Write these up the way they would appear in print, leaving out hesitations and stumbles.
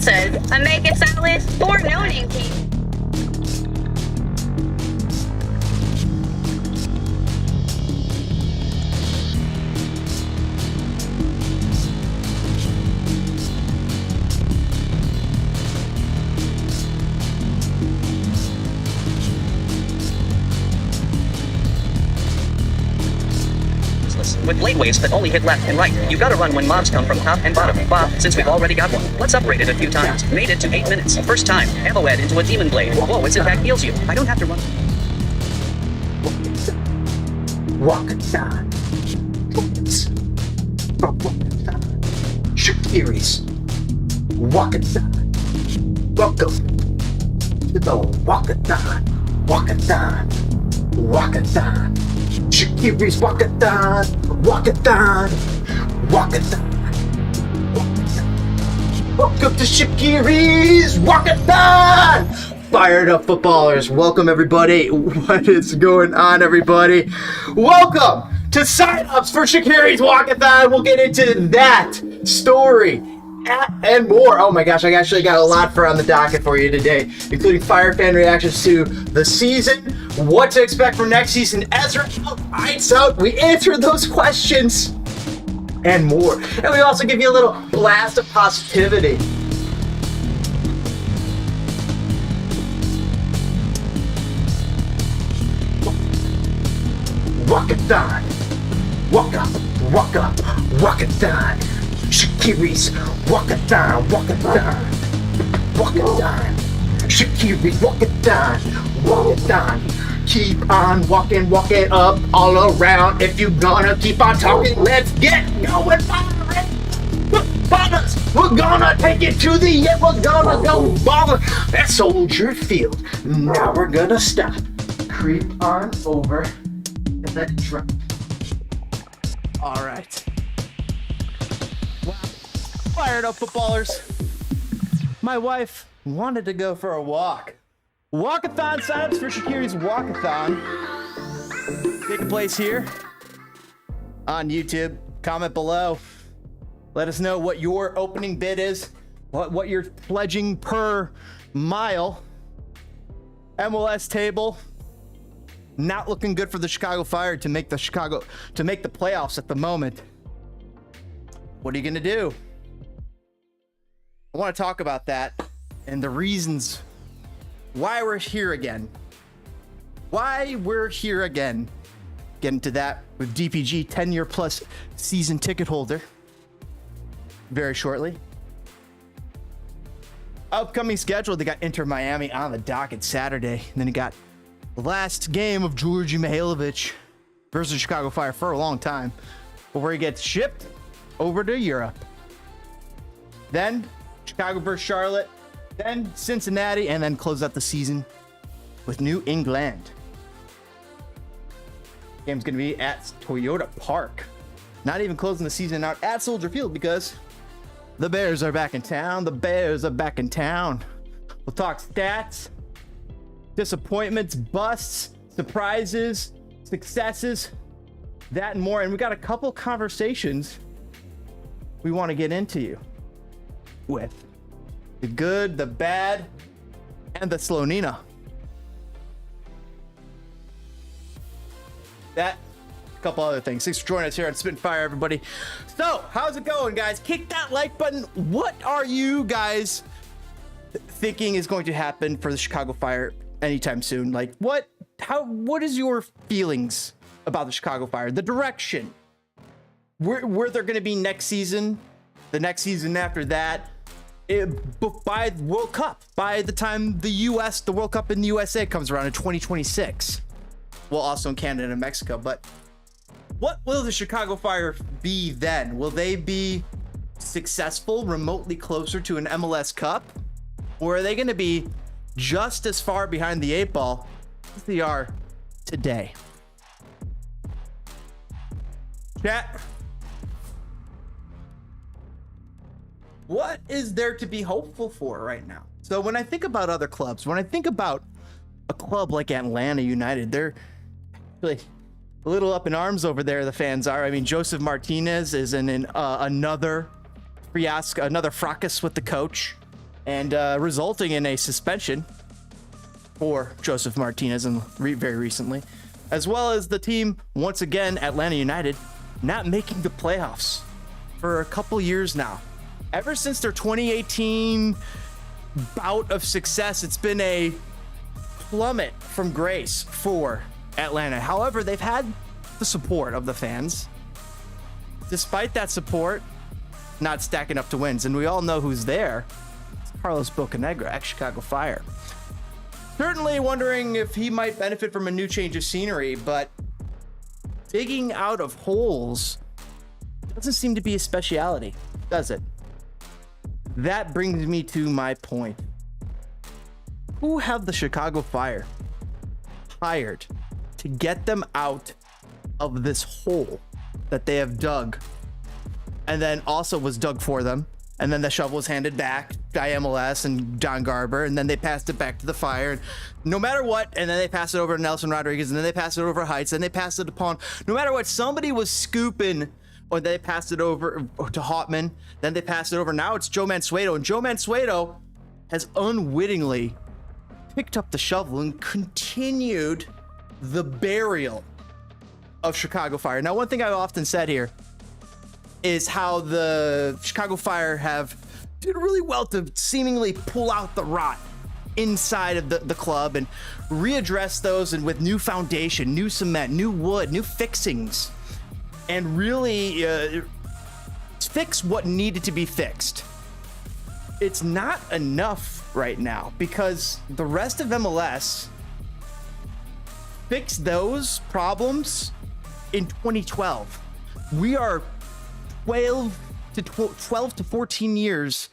pizzas, a naked salad, or no name cake. With blade waves that only hit left and right, you gotta run when mobs come from top and bottom. Bob, since we've already got one, let's upgrade it a few times. Made it to 8 minutes. First time, ammo ed into a demon blade. Whoa, its impact heals you. I don't have to run. Walkathon. Shaqiri's Walkathon. Welcome to the Walkathon. Walkathon. Walkathon. Shaqiri's Walkathon. Walkathon. Walkathon. Walkathon. Welcome to Shaqiri's Walkathon. Fired up footballers, welcome everybody. What is going on, everybody? Welcome to sign-ups for Shaqiri's Walkathon. We'll get into that story and more. Oh my gosh, I actually got a lot on the docket for you today, including Fire fan reactions to the season, what to expect for next season, Ezra out, Ice out. We answer those questions and more. And we also give you a little blast of positivity. Walkathon. Walkathon. Shaqiri's Walkathon. Walkathon. Shaqiri's Walkathon. Keep on walking up all around. If you're gonna keep on talking, let's get going. Ballers, we're gonna take it to the end. We're gonna go baller at Soldier Field. Now we're gonna stop. Creep on over and let it drop. All right. Wow. Fired up footballers. My wife wanted to go for a walk. Walkathon signups for Shaqiri's Walkathon. Taking place here on YouTube. Comment below. Let us know what your opening bid is, what you're pledging per mile. MLS table. Not looking good for the Chicago Fire to make the playoffs at the moment. What are you gonna do? I want to talk about that and the reasons why we're here again. Get into that with DPG, 10-year plus season ticket holder, very shortly. Upcoming schedule, they got Inter Miami on the docket Saturday. And then you got the last game of Georgi Mihailovic versus Chicago Fire for a long time, before he gets shipped over to Europe. Then Chicago versus Charlotte, then Cincinnati, and then close out the season with New England. Game's going to be at Toyota Park. Not even closing the season out at Soldier Field because the Bears are back in town. We'll talk stats, disappointments, busts, surprises, successes, that and more. And we got a couple conversations we want to get into you with. The good, the bad, and the Slonina. That, a couple other things. Thanks for joining us here on SPITTINGFIRE, everybody. So, how's it going, guys? Kick that like button. What are you guys thinking is going to happen for the Chicago Fire anytime soon? Like, what is your feelings about the Chicago Fire? The direction. Where they're going to be next season, the next season after that. By World Cup, by the time the World Cup in the USA comes around in 2026, well, also in Canada and Mexico. But what will the Chicago Fire be then? Will they be successful, remotely closer to an MLS Cup, or are they going to be just as far behind the 8 ball as they are today? Chat. What is there to be hopeful for right now? So when I think about other clubs, when I think about a club like Atlanta United, they're really a little up in arms over there, the fans are. I mean, Joseph Martinez is in another fiasco, another fracas with the coach. and resulting in a suspension for Joseph Martinez and very recently, as well as the team once again, Atlanta United, not making the playoffs for a couple years now. Ever since their 2018 bout of success, it's been a plummet from grace for Atlanta. However, they've had the support of the fans. Despite that support, not stacking up to wins. And we all know who's there. It's Carlos Bocanegra, ex-Chicago Fire. Certainly wondering if he might benefit from a new change of scenery, but digging out of holes doesn't seem to be a speciality, does it? That brings me to my point. Who have the Chicago Fire hired to get them out of this hole that they have dug, and then also was dug for them, and then the shovel was handed back by MLS and John Garber, and then they passed it back to the Fire, and no matter what, and then they passed it over to Nelson Rodriguez, and then they passed it over Heights, and they passed it upon, no matter what, somebody was scooping, or they passed it over to Hauptmann, then they passed it over, now it's Joe Mansueto, and Joe Mansueto has unwittingly picked up the shovel and continued the burial of Chicago Fire. Now, one thing I've often said here is how the Chicago Fire have did really well to seemingly pull out the rot inside of the club and readdress those, and with new foundation, new cement, new wood, new fixings, and really fix what needed to be fixed. It's not enough right now because the rest of MLS fixed those problems in 2012. We are 12 to 14 years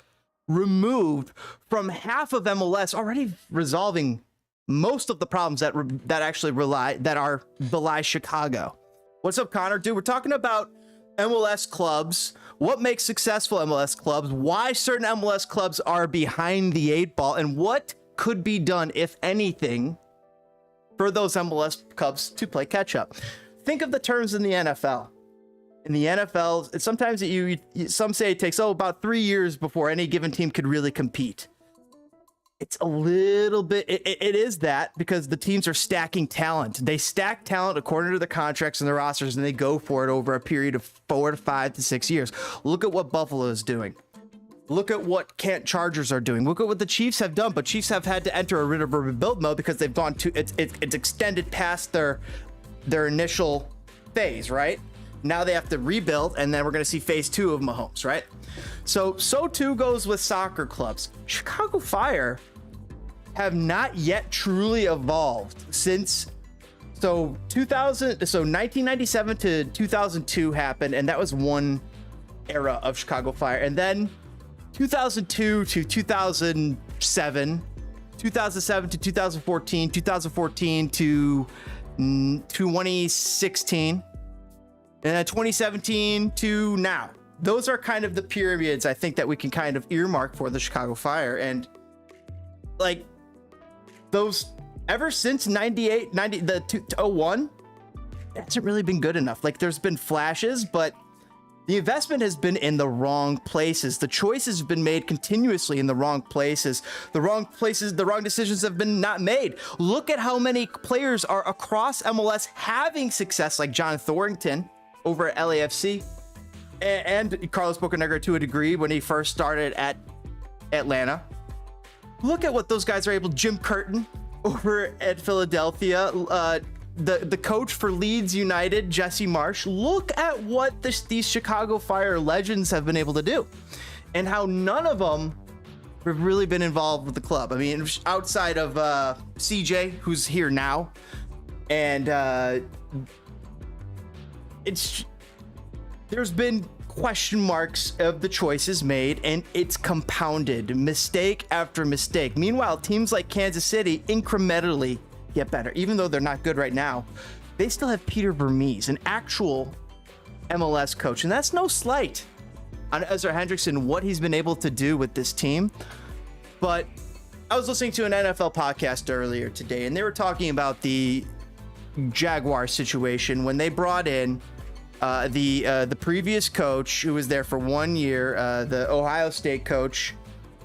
removed from half of MLS already resolving most of the problems that actually belie Chicago. What's up, Connor? Dude, we're talking about MLS clubs, what makes successful MLS clubs, why certain MLS clubs are behind the 8 ball, and what could be done, if anything, for those MLS clubs to play catch up. Think of the terms in the NFL. In the NFL, sometimes some say it takes about 3 years before any given team could really compete. It's a little bit, it is that because the teams are stacking talent. They stack talent according to the contracts and the rosters, and they go for it over a period of 4 to 5 to 6 years. Look at what Buffalo is doing. Look at what Chargers are doing. Look at what the Chiefs have done, but Chiefs have had to enter a bit of a rebuild mode because they've gone to, it's extended past their initial phase, right? Now they have to rebuild, and then we're going to see phase 2 of Mahomes, right? So too goes with soccer clubs. Chicago Fire have not yet truly evolved since 1997 to 2002 happened, and that was one era of Chicago Fire. And then 2002 to 2007, 2007 to 2014, 2014 to 2016, and then 2017 to now. Those are kind of the periods I think that we can kind of earmark for the Chicago Fire. And like those ever since 98, 90, the 01, it hasn't really been good enough. Like there's been flashes, but the investment has been in the wrong places. The choices have been made continuously in the wrong places. The wrong decisions have been not made. Look at how many players are across MLS having success, like John Thornton over at LAFC, and Carlos Bocanegra to a degree when he first started at Atlanta. Look at what those guys are able. Jim Curtin over at Philadelphia, the coach for Leeds United, Jesse Marsh. Look at what these Chicago Fire legends have been able to do, and how none of them have really been involved with the club. I mean, outside of CJ, who's here now, and there's been question marks of the choices made, and it's compounded mistake after mistake. Meanwhile, teams like Kansas City incrementally get better. Even though they're not good right now, they still have Peter Vermees, an actual MLS coach, and that's no slight on Ezra Hendrickson, what he's been able to do with this team. But I was listening to an NFL podcast earlier today, and they were talking about the Jaguars situation when they brought in the previous coach who was there for 1 year, the Ohio State coach,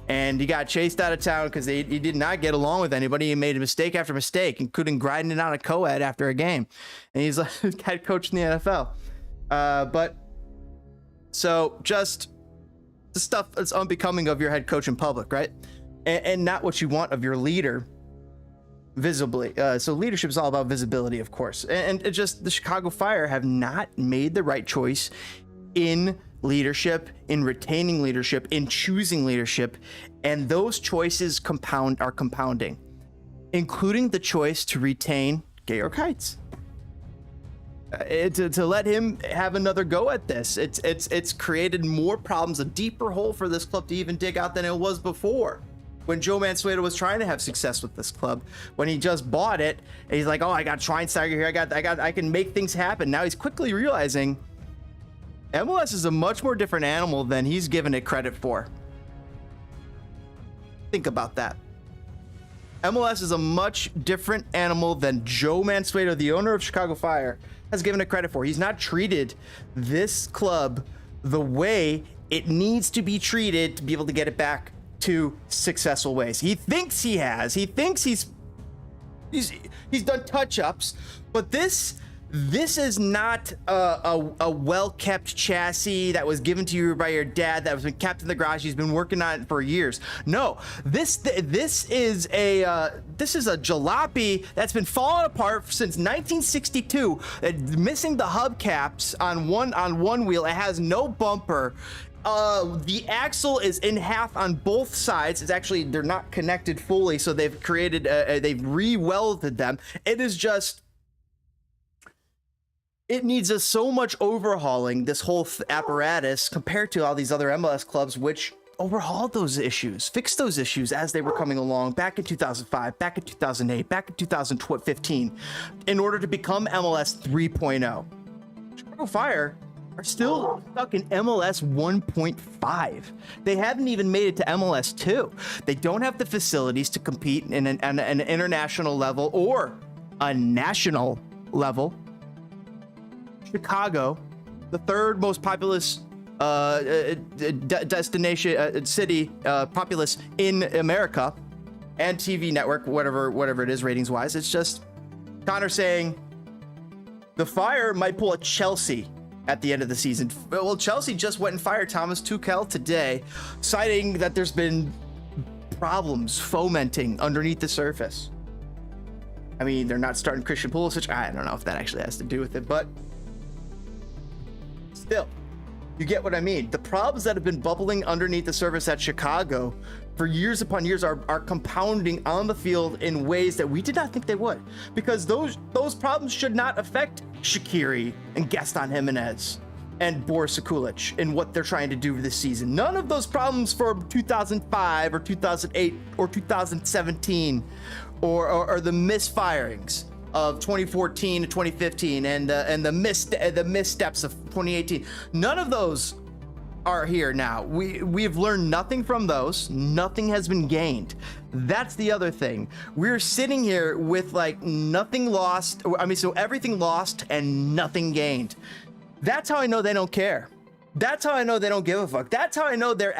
and he got chased out of town because he did not get along with anybody. He made mistake after mistake, including grinding out a co-ed after a game. And he's like head coach in the NFL. But so just the stuff that's unbecoming of your head coach in public, right? And not what you want of your leader visibly. So leadership is all about visibility, of course. And it just the Chicago Fire have not made the right choice in leadership, in retaining leadership, in choosing leadership, and those choices are compounding, including the choice to retain Georg Heitz. To let him have another go at this, it's created more problems, a deeper hole for this club to even dig out than it was before. When Joe Mansueto was trying to have success with this club, when he just bought it, and he's like, "Oh, I got Schweinsteiger here. I can make things happen." Now he's quickly realizing MLS is a much more different animal than he's given it credit for. Think about that. MLS is a much different animal than Joe Mansueto, the owner of Chicago Fire, has given it credit for. He's not treated this club the way it needs to be treated to be able to get it back to successful ways. He thinks he has. He thinks he's done touch-ups, but this is not a well-kept chassis that was given to you by your dad that was been kept in the garage. He's been working on it for years. No, this is a jalopy that's been falling apart since 1962. Missing the hubcaps on one wheel. It has no bumper. The axle is in half on both sides. It's actually, they're not connected fully, so they've created they've re-welded them. It is just, it needs so much overhauling, this whole apparatus, compared to all these other MLS clubs, which overhauled those issues, fixed those issues as they were coming along back in 2005, back in 2008, back in 2015, in order to become MLS 3.0. Chicago Fire are still stuck in MLS 1.5. They haven't even made it to MLS 2. They don't have the facilities to compete in an international level or a national level. Chicago, the third most populous destination city populous in America, and TV network, whatever it is ratings wise. It's just Connor saying the Fire might pull a Chelsea at the end of the season. Well, Chelsea just went and fired Thomas Tuchel today, citing that there's been problems fomenting underneath the surface. I mean, they're not starting Christian Pulisic. I don't know if that actually has to do with it, but still, you get what I mean. The problems that have been bubbling underneath the surface at Chicago for years upon years are compounding on the field in ways that we did not think they would, because those problems should not affect Shaqiri and Gaston Jimenez and Boris Sekulic in what they're trying to do this season. None of those problems for 2005 or 2008 or 2017 or the misfirings of 2014 to 2015 and the missteps of 2018. None of those are here now. We've learned nothing from those. Nothing has been gained. That's the other thing. We're sitting here with like nothing lost. I mean, so everything lost and nothing gained. That's how I know they don't care. That's how I know they don't give a fuck. That's how I know they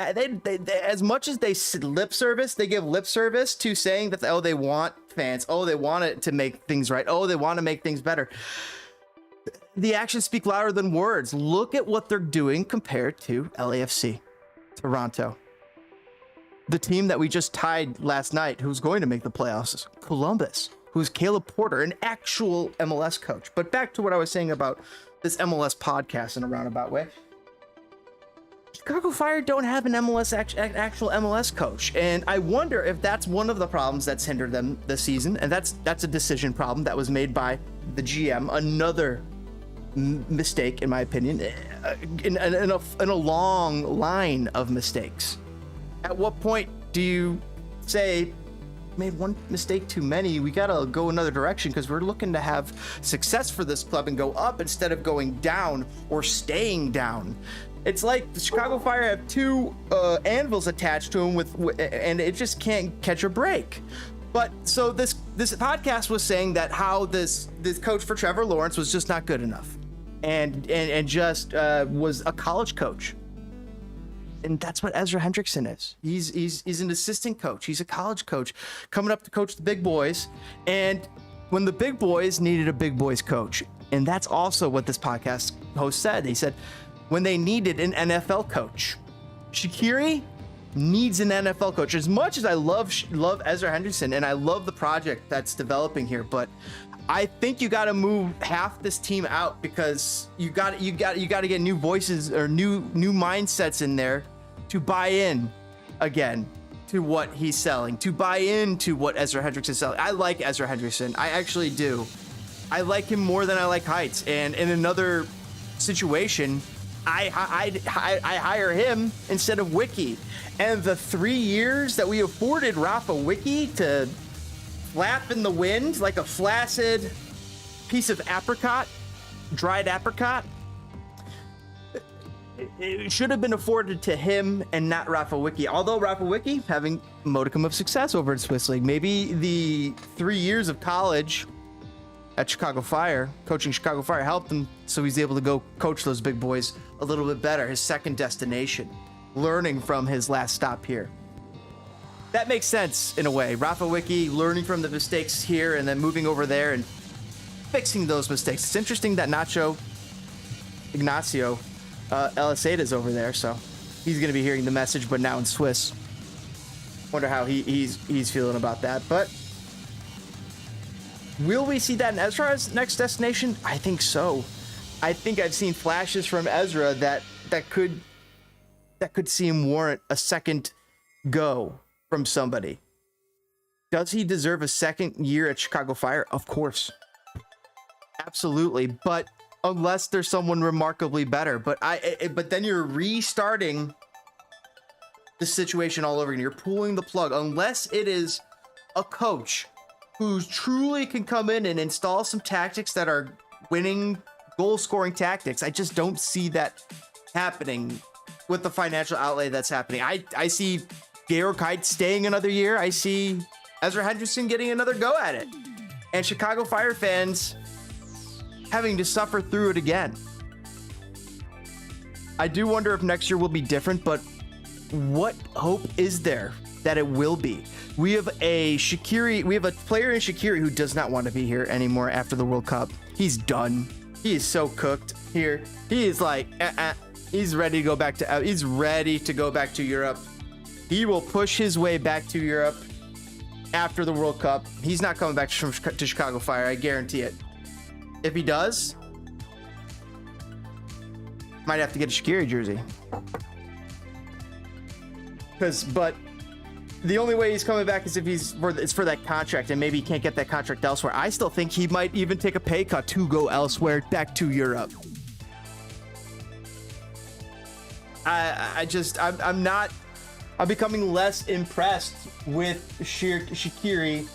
as much as they give lip service to saying that, oh, they want fans. Oh, they want it to make things right. Oh, they want to make things better. The actions speak louder than words. Look at what they're doing compared to LAFC, Toronto. The team that we just tied last night, who's going to make the playoffs, is Columbus, who's Caleb Porter, an actual MLS coach. But back to what I was saying about this MLS podcast in a roundabout way. Chicago Fire don't have an actual MLS coach, and I wonder if that's one of the problems that's hindered them this season. And that's a decision problem that was made by the GM. Another mistake, in my opinion, in a long line of mistakes. At what point do you say, made one mistake too many, we gotta go another direction because we're looking to have success for this club and go up instead of going down or staying down? It's like the Chicago Fire have two anvils attached to them and it just can't catch a break. But so this podcast was saying that how this coach for Trevor Lawrence was just not good enough, and just was a college coach. And that's what Ezra Hendrickson is. He's an assistant coach. He's a college coach coming up to coach the big boys. And when the big boys needed a big boys coach, and that's also what this podcast host said. He said when they needed an NFL coach, Shaqiri needs an NFL coach. As much as I love Ezra Hendrickson and I love the project that's developing here, but I think you got to move half this team out because you got to get new voices or new mindsets in there to buy in again to what he's selling, to buy into what Ezra Hendrickson is selling. I like Ezra Hendrickson. I actually do. I like him more than I like Heights. And in another situation, I hire him instead of Wiki. And the 3 years that we afforded Rafa Wiki to flap in the wind like a flaccid piece of apricot, dried apricot, it should have been afforded to him and not Rafa Wiki. Although Rafa Wiki having a modicum of success over in Swiss League, maybe the 3 years of college at Chicago Fire, coaching Chicago Fire, helped him so he's able to go coach those big boys a little bit better. His second destination, learning from his last stop here. That makes sense in a way. Rafa Wiki learning from the mistakes here and then moving over there and fixing those mistakes. It's interesting that Ignacio Eliseda is over there, so he's going to be hearing the message, but now in Swiss. Wonder how he's feeling about that. But will we see that in Ezra's next destination? I think so. I think I've seen flashes from Ezra that could see him warrant a second go from somebody. Does he deserve a second year at Chicago Fire? Of course. Absolutely. But unless there's someone remarkably better. But then you're restarting the situation all over again. You're pulling the plug. Unless it is a coach who truly can come in and install some tactics that are winning, goal-scoring tactics. I just don't see that happening with the financial outlay that's happening. I see Georg Heidt staying another year. I see Ezra Hendrickson getting another go at it. And Chicago Fire fans having to suffer through it again. I do wonder if next year will be different, but what hope is there that it will be? We have a player in Shaqiri who does not want to be here anymore after the World Cup. He's done. He is so cooked here. He is like, he's ready to go back to Europe. He will push his way back to Europe after the World Cup. He's not coming back to Chicago Fire. I guarantee it. If he does, might have to get a Shaqiri jersey. But the only way he's coming back is if it's for that contract, and maybe he can't get that contract elsewhere. I still think he might even take a pay cut to go elsewhere, back to Europe. I'm becoming less impressed with Shaqiri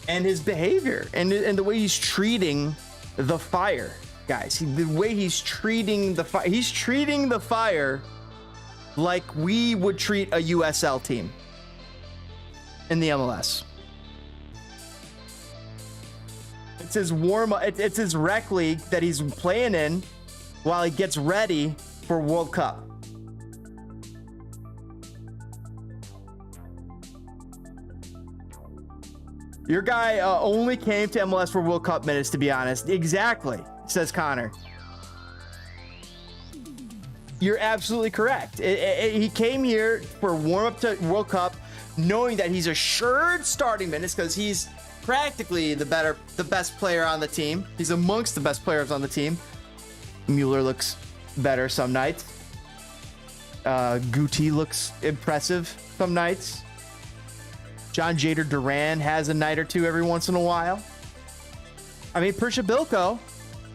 and his behavior and the way he's treating the Fire, guys. The way he's treating the Fire. He's treating the Fire like we would treat a USL team in the MLS. It's his warm-up. It's his rec league that he's playing in while he gets ready for World Cup. Your guy only came to MLS for World Cup minutes, to be honest. Exactly, says Connor. You're absolutely correct. He came here for warm-up to World Cup, knowing that he's assured starting minutes because he's practically the best player on the team. He's amongst the best players on the team. Mueller looks better some nights. Guti looks impressive some nights. John Jader Duran has a night or two every once in a while. I mean, Pershabilko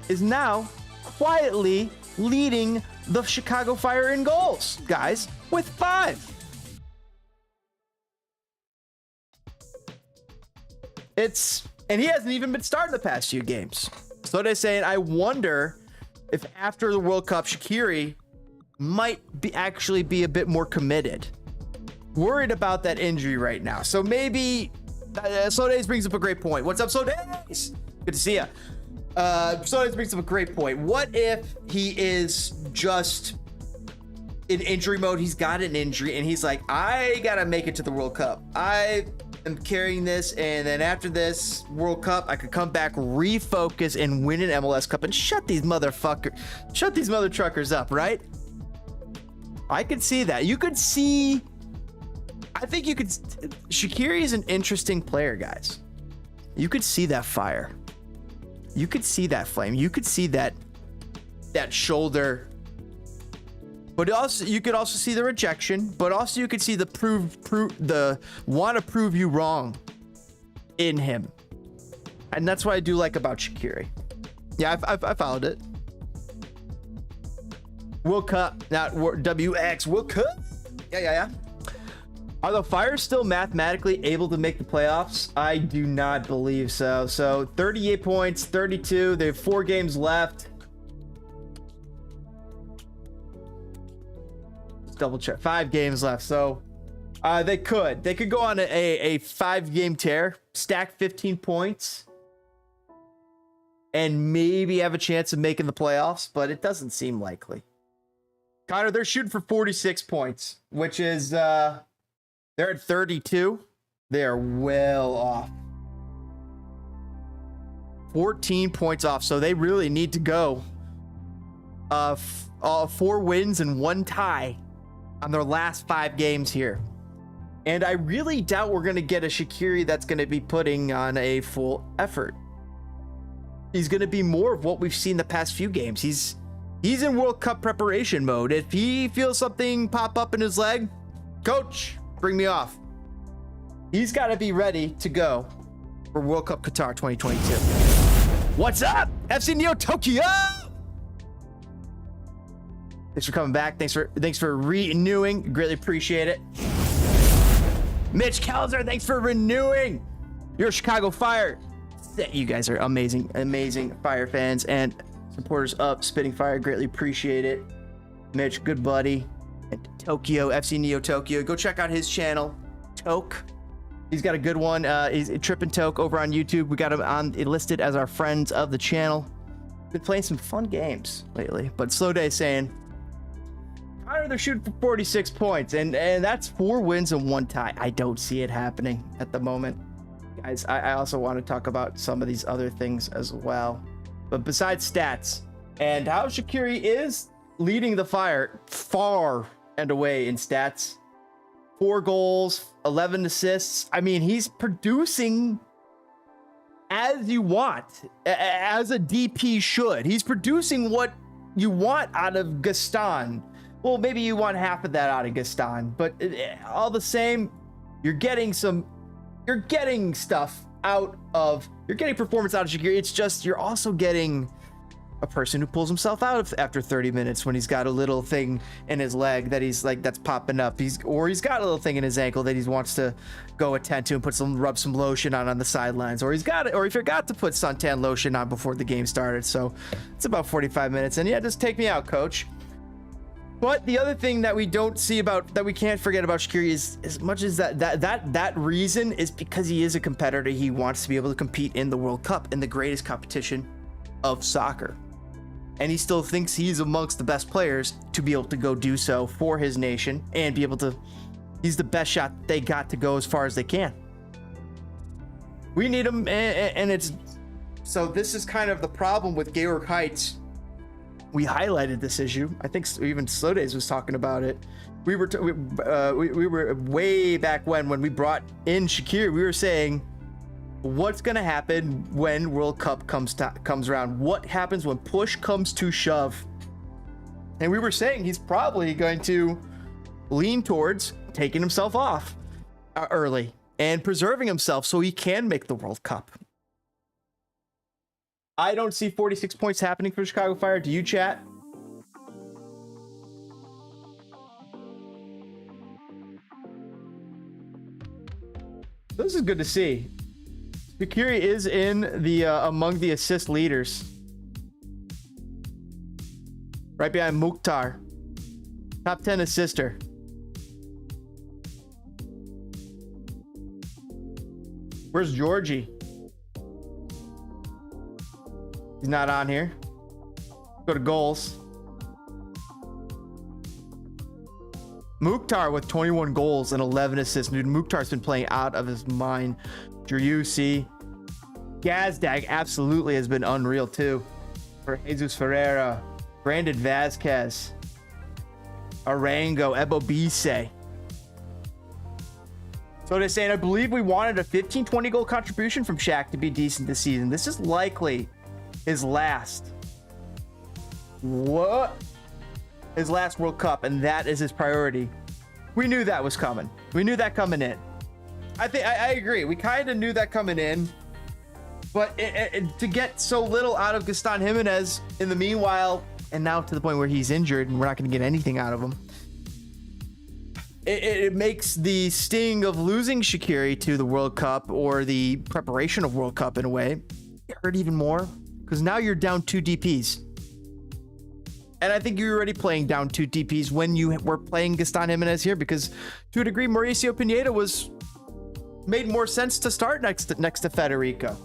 is now quietly leading the Chicago Fire in goals, guys, with 5. And he hasn't even been starting the past few games. So they're saying, I wonder if after the World Cup, Shaqiri might actually be a bit more committed. Worried about that injury right now. So maybe Sodays brings up a great point. What's up, Sodays? Good to see ya. Sodays brings up a great point. What if he is just in injury mode. He's got an injury, and he's like, I gotta make it to the World Cup. I am carrying this, and then after this World Cup, I could come back, refocus, and win an MLS Cup and shut these mother truckers up, right? I could see that. You could see. I think you could. Shaqiri is an interesting player, guys. You could see that fire. You could see that flame. You could see that shoulder. But also, you could also see the rejection. But also, you could see the the want to prove you wrong in him, and that's what I do like about Shaqiri. Yeah, I followed it. World Cup, not WX. World Cup. Yeah. Are the Fire still mathematically able to make the playoffs? I do not believe so. So 38 points, 32. They have 4 games left. Let's double check. 5 games left. So they could go on a 5-game tear, stack 15 points, and maybe have a chance of making the playoffs, but it doesn't seem likely. Connor, they're shooting for 46 points, which is they're at 32. They are well off. 14 points off. So they really need to go 4 wins and 1 tie on their last 5 games here. And I really doubt we're going to get a Shaqiri that's going to be putting on a full effort. He's going to be more of what we've seen the past few games. He's in World Cup preparation mode. If he feels something pop up in his leg, coach, bring me off. He's got to be ready to go for World Cup Qatar 2022. What's up, FC Neo Tokyo? Thanks for coming back. Thanks for renewing. Greatly appreciate it. Mitch Kelzer, thanks for renewing. You're a Chicago Fire. You guys are amazing Fire fans and supporters of Spitting Fire. Greatly appreciate it. Mitch, good buddy. And Tokyo, FC Neo Tokyo. Go check out his channel, Toke. He's got a good one. He's Trippin' Toke over on YouTube. We got him on listed as our friends of the channel. Been playing some fun games lately. But Slow Day saying, Connor, they're shooting for 46 points, and that's 4 wins and 1 tie. I don't see it happening at the moment. Guys, I also want to talk about some of these other things as well. But besides stats and how Shaqiri is leading the Fire far and away in stats, 4 goals, 11 assists. I mean, he's producing as you want, as a DP should. He's producing what you want out of Gaston. Well, maybe you want half of that out of Gaston, but all the same, you're getting stuff out of, you're getting performance out of Shaqiri. It's just, you're also getting a person who pulls himself out after 30 minutes when he's got a little thing in his leg that he's like, that's popping up. He's got a little thing in his ankle that he wants to go attend to and rub some lotion on the sidelines, or he forgot to put suntan lotion on before the game started. So it's about 45 minutes, and yeah, just take me out, coach. But the other thing that we don't see about, that we can't forget about Shaqiri is, as much as that reason is because he is a competitor. He wants to be able to compete in the World Cup, in the greatest competition of soccer. And he still thinks he's amongst the best players to be able to go do so for his nation and be able to, he's the best shot they got to go as far as they can. We need him, and it's, so this is kind of the problem with Georg Heights. We highlighted this issue. I think even Slow Days was talking about it. We were way back when we brought in Shaqiri. We were saying, what's going to happen when World Cup comes around? What happens when push comes to shove? And we were saying he's probably going to lean towards taking himself off early and preserving himself so he can make the World Cup. I don't see 46 points happening for Chicago Fire. Do you, chat? This is good to see. Shaqiri is in the among the assist leaders, right behind Mukhtar. Top 10 assister. Where's Georgie? He's not on here. Go to goals. Mukhtar with 21 goals and 11 assists. Dude, Mukhtar's been playing out of his mind. Driussi. Gazdag absolutely has been unreal too. For Jesus Ferreira. Brandon Vasquez. Arango. Ebo Bise. So they're saying, I believe we wanted a 15-20 goal contribution from Shaq to be decent this season. This is likely his last. What? His last World Cup, and that is his priority. We knew that was coming. We knew that coming in. I agree. We kind of knew that coming in, but to get so little out of Gaston Jimenez in the meanwhile, and now to the point where he's injured and we're not going to get anything out of him, it makes the sting of losing Shaqiri to the World Cup or the preparation of World Cup in a way hurt even more, because now you're down 2 DPs. And I think you're already playing down 2 DPs when you were playing Gaston Jimenez here, because to a degree, Mauricio Pineda made more sense to start next to Federico.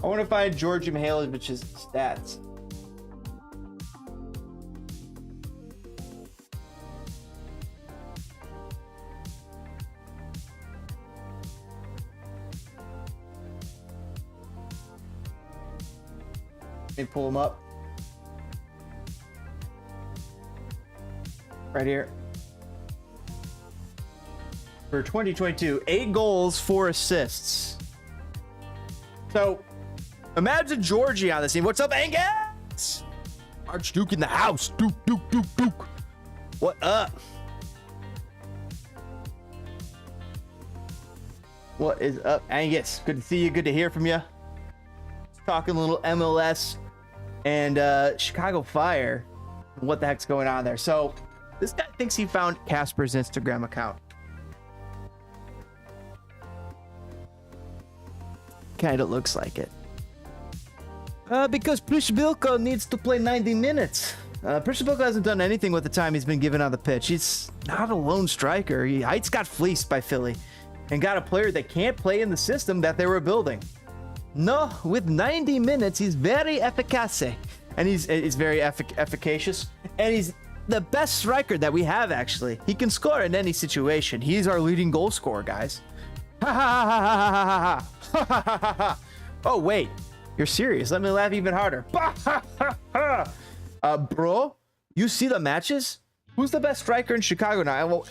I want to find Georgi Mihailovic's stats. Let me pull them up. Right here. For 2022, 8 goals, 4 assists. So, imagine Georgie on the scene. What's up, Angus? Archduke in the house. Duke. What up? What is up, Angus? Good to see you. Good to hear from you. Talking a little MLS and Chicago Fire. What the heck's going on there? So this guy thinks he found Casper's Instagram account. Kind of looks like it. Because Prishbilko needs to play 90 minutes. Prishbilko hasn't done anything with the time he's been given on the pitch. He's not a lone striker. Heights got fleeced by Philly and got a player that can't play in the system that they were building. No, with 90 minutes, he's very efficace. And he's very efficacious. And he's the best striker that we have, actually. He can score in any situation. He's our leading goal scorer, guys. Oh, wait. You're serious. Let me laugh even harder. Bro, you see the matches? Who's the best striker in Chicago now? Well,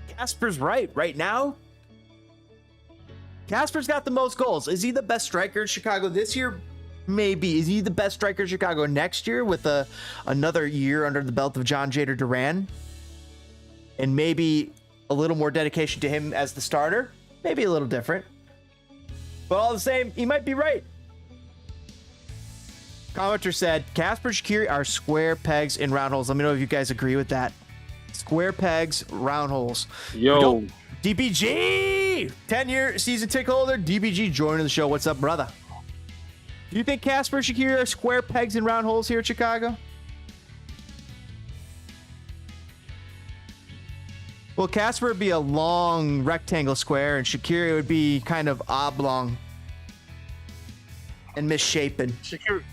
Casper's right now. Casper's got the most goals. Is he the best striker in Chicago this year? Maybe. Is he the best striker in Chicago next year with another year under the belt of John Jader Duran? And maybe a little more dedication to him as the starter? Maybe a little different. But all the same, he might be right. Commenter said, Casper Shaqiri are square pegs in round holes. Let me know if you guys agree with that. Square pegs, round holes. Yo. DPG! 10-year season ticket holder. DPG joining the show. What's up, brother? Do you think Casper Shaqiri are square pegs and round holes here in Chicago? Well, Casper would be a long rectangle square, and Shaqiri would be kind of oblong and misshapen. Shaqiri,